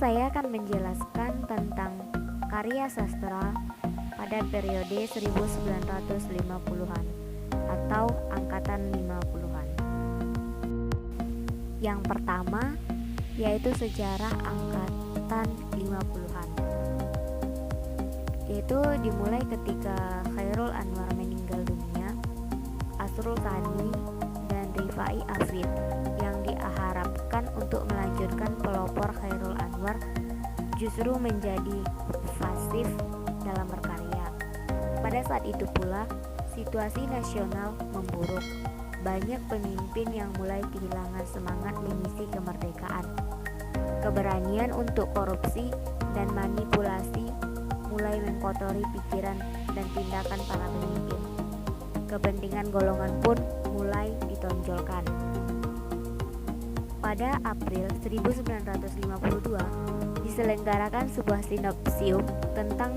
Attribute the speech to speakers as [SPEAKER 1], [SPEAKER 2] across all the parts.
[SPEAKER 1] saya akan menjelaskan tentang karya sastra pada periode 1950-an atau angkatan 50-an. Yang pertama yaitu sejarah angkatan 50-an, yaitu dimulai ketika Chairul Anwar meninggal dunia. Asrul Sani dan Rifai Hafid yang diharapkan untuk melanjutkan pelopor Chairul Anwar justru menjadi pasif dalam berkarya. Pada saat itu pula situasi nasional memburuk. Banyak pemimpin yang mulai kehilangan semangat mengisi kemerdekaan. Keberanian untuk korupsi dan manipulasi mulai mengkotori pikiran dan tindakan para pemimpin. Kepentingan golongan pun mulai ditonjolkan. Pada April 1952 diselenggarakan sebuah simposium tentang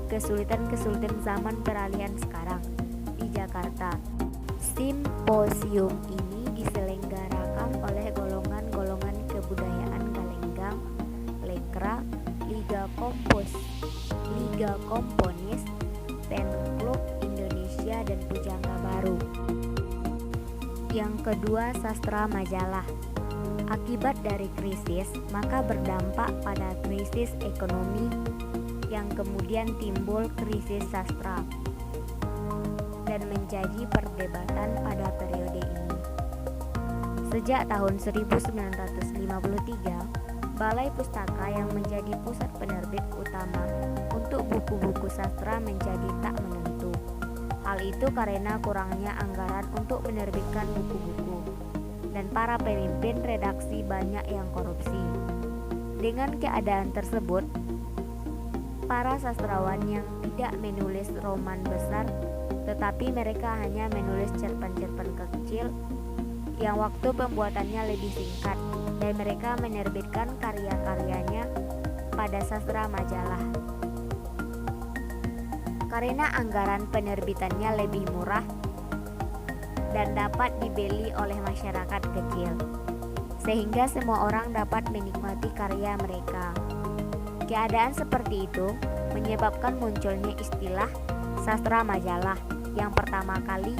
[SPEAKER 1] kesulitan-kesulitan zaman peralihan sekarang di Jakarta. Simposium ini diselenggarakan oleh golongan-golongan kebudayaan Galenggang, Lekra, Liga Komponis, Pen Klub Indonesia dan Pujangga Baru. Yang kedua, sastra majalah. Akibat dari krisis, maka berdampak pada krisis ekonomi yang kemudian timbul krisis sastra dan menjadi perdebatan pada periode ini. Sejak tahun 1953, Balai Pustaka yang menjadi pusat penerbit utama untuk buku-buku sastra menjadi tak menentu. Hal itu karena kurangnya anggaran untuk menerbitkan buku-buku, dan para pemimpin redaksi banyak yang korupsi. Dengan keadaan tersebut, para sastrawan yang tidak menulis roman besar, tetapi mereka hanya menulis cerpen-cerpen kecil yang waktu pembuatannya lebih singkat, dan mereka menerbitkan karya-karyanya pada sastra majalah. Karena anggaran penerbitannya lebih murah dan dapat dibeli oleh masyarakat kecil, sehingga semua orang dapat menikmati karya mereka. Keadaan seperti itu menyebabkan munculnya istilah sastra majalah yang pertama kali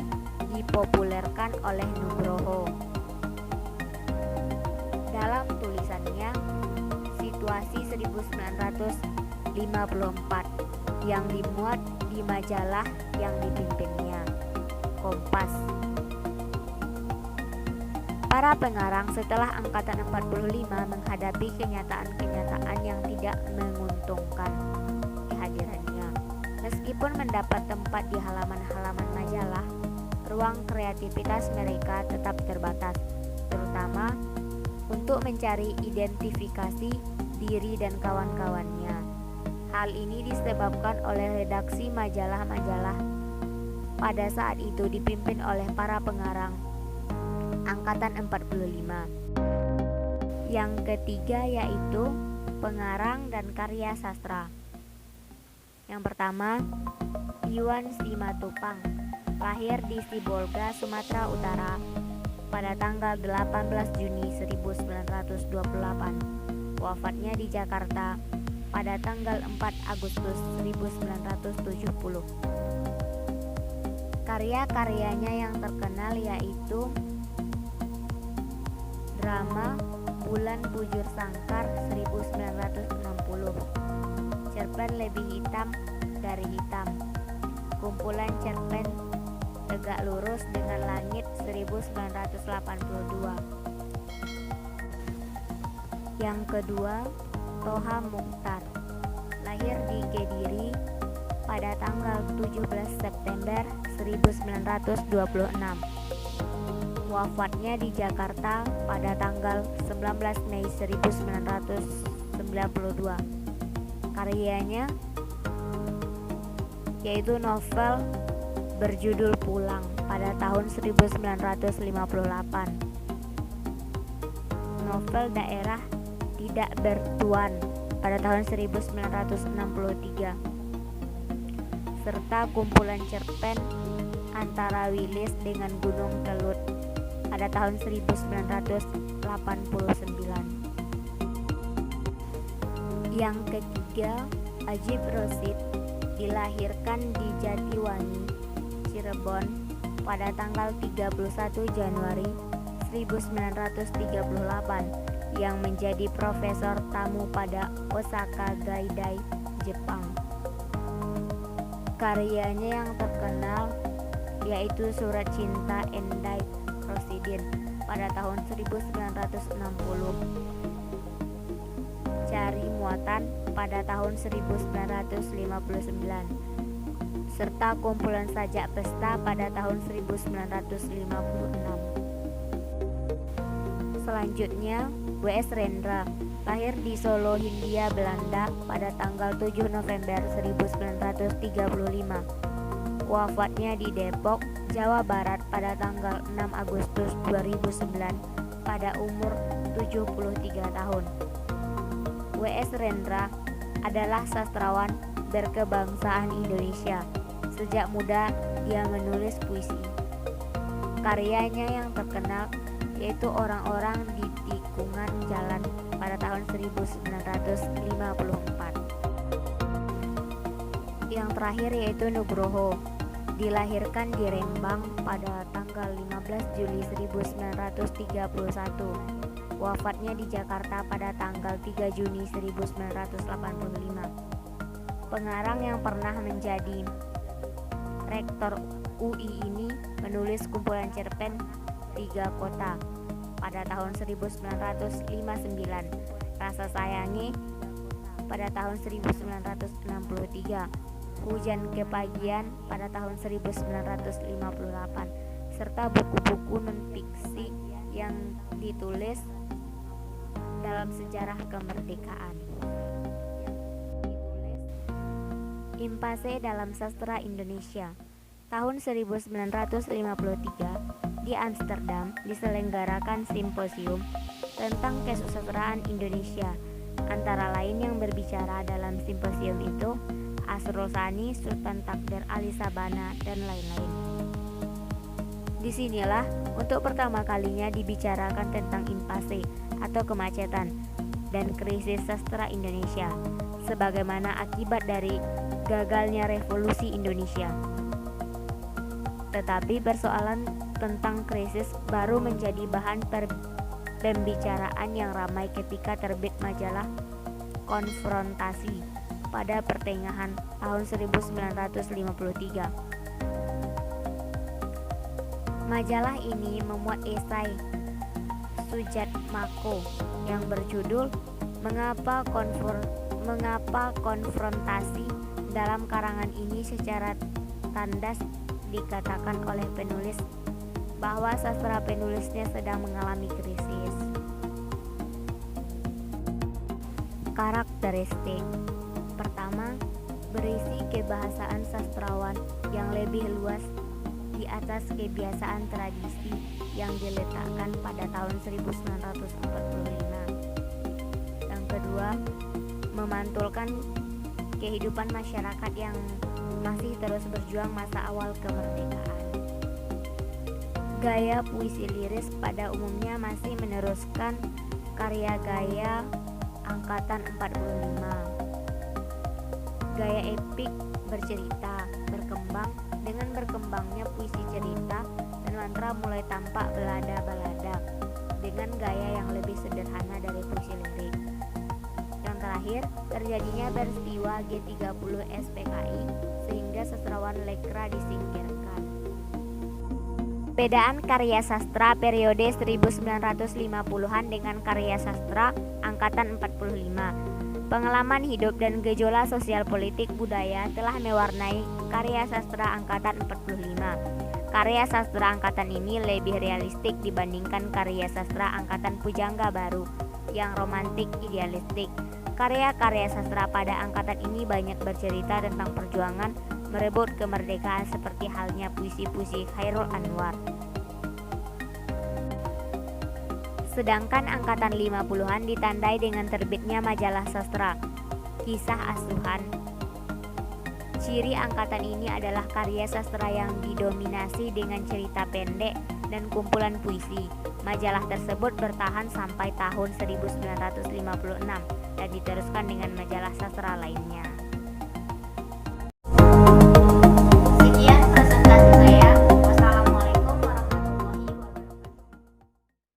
[SPEAKER 1] dipopulerkan oleh Nugroho. Dalam tulisannya Situasi 1954 yang dimuat di majalah yang dipimpinnya, Kompas. Para pengarang setelah angkatan 45 menghadapi kenyataan-kenyataan yang tidak menguntungkan kehadirannya. Meskipun mendapat tempat di halaman-halaman majalah, ruang kreativitas mereka tetap terbatas, terutama untuk mencari identifikasi diri dan kawan-kawannya. Hal ini disebabkan oleh redaksi majalah-majalah pada saat itu dipimpin oleh para pengarang angkatan 45. Yang ketiga yaitu pengarang dan karya sastra. Yang pertama, Iwan Simatupang, lahir di Sibolga, Sumatera Utara pada tanggal 18 Juni 1928. Wafatnya di Jakarta pada tanggal 4 Agustus 1970. Karya-karyanya yang terkenal yaitu drama Bulan Bujur Sangkar 1960, cerpen Lebih Hitam dari Hitam, kumpulan cerpen Tegak Lurus dengan Langit 1982. Yang kedua, Toha Muchtar, lahir di Kediri pada tanggal 17 September 1926. Wafatnya di Jakarta pada tanggal 19 Mei 1992. Karyanya yaitu novel berjudul Pulang pada tahun 1958. Novel Daerah Tidak Bertuan pada tahun 1963. Serta kumpulan cerpen Antara Wilis dengan Gunung Kelut pada tahun 1989. Yang ketiga, Ajib Rosyid dilahirkan di Jatiwangi, Cirebon pada tanggal 31 Januari 1938 yang menjadi profesor tamu pada Osaka Gaidai, Jepang. Karyanya yang terkenal yaitu Surat Cinta Endai Rosidin pada tahun 1960, Cari Muatan pada tahun 1959, serta Kumpulan Sajak Pesta pada tahun 1956. Selanjutnya, W.S. Rendra lahir di Solo, Hindia Belanda pada tanggal 7 November 1935. Wafatnya di Depok, Jawa Barat pada tanggal 6 Agustus 2009 pada umur 73 tahun. W.S. Rendra adalah sastrawan berkebangsaan Indonesia. Sejak muda dia menulis puisi. Karyanya yang terkenal yaitu Orang-orang di Tikungan Jalan pada tahun 1954. Yang terakhir yaitu Nugroho, dilahirkan di Rembang pada tanggal 15 Juli 1931. Wafatnya di Jakarta pada tanggal 3 Juni 1985. Pengarang yang pernah menjadi rektor UI ini menulis kumpulan cerpen Tiga Kota pada tahun 1959, Rasa Sayangi pada tahun 1963, Hujan Kepagian pada tahun 1958, serta buku-buku non-fiksi yang ditulis dalam sejarah kemerdekaan. Impase dalam sastra Indonesia. Tahun 1953 di Amsterdam diselenggarakan simposium tentang kesusastraan Indonesia. Antara lain yang berbicara dalam simposium itu Asrul Sani, Sultan Takdir Ali Sabana, dan lain-lain. Disinilah untuk pertama kalinya dibicarakan tentang impase atau kemacetan dan krisis sastra Indonesia sebagaimana akibat dari gagalnya revolusi Indonesia. Tetapi persoalan tentang krisis baru menjadi bahan pembicaraan yang ramai ketika terbit majalah Konfrontasi pada pertengahan tahun 1953. Majalah ini memuat esai Sujatmoko yang berjudul Mengapa konfrontasi. Dalam karangan ini secara tandas dikatakan oleh penulis bahwa sastra penulisnya sedang mengalami krisis. Karakteristik. Pertama, berisi kebahasaan sastrawan yang lebih luas di atas kebiasaan tradisi yang diletakkan pada tahun 1945. Yang kedua, memantulkan kehidupan masyarakat yang masih terus berjuang masa awal kemerdekaan. Gaya puisi liris pada umumnya masih meneruskan karya gaya angkatan 45. Gaya epik bercerita berkembang. Dengan berkembangnya puisi cerita dan mantra mulai tampak balada-balada dengan gaya yang lebih sederhana dari puisi lirik. Yang terakhir, terjadinya peristiwa G30 SPKI sehingga sastrawan lekra disingkirkan. Bedaan karya sastra periode 1950-an dengan karya sastra angkatan 45. Pengalaman hidup dan gejolak sosial politik budaya telah mewarnai karya sastra angkatan 45. Karya sastra angkatan ini lebih realistik dibandingkan karya sastra angkatan Pujangga Baru yang romantik idealistik. Karya-karya sastra pada angkatan ini banyak bercerita tentang perjuangan merebut kemerdekaan seperti halnya puisi-puisi Khairul Anwar. Sedangkan angkatan 50-an ditandai dengan terbitnya majalah sastra, Kisah Asuhan. Ciri angkatan ini adalah karya sastra yang didominasi dengan cerita pendek dan kumpulan puisi. Majalah tersebut bertahan sampai tahun 1956 dan diteruskan dengan majalah sastra lainnya.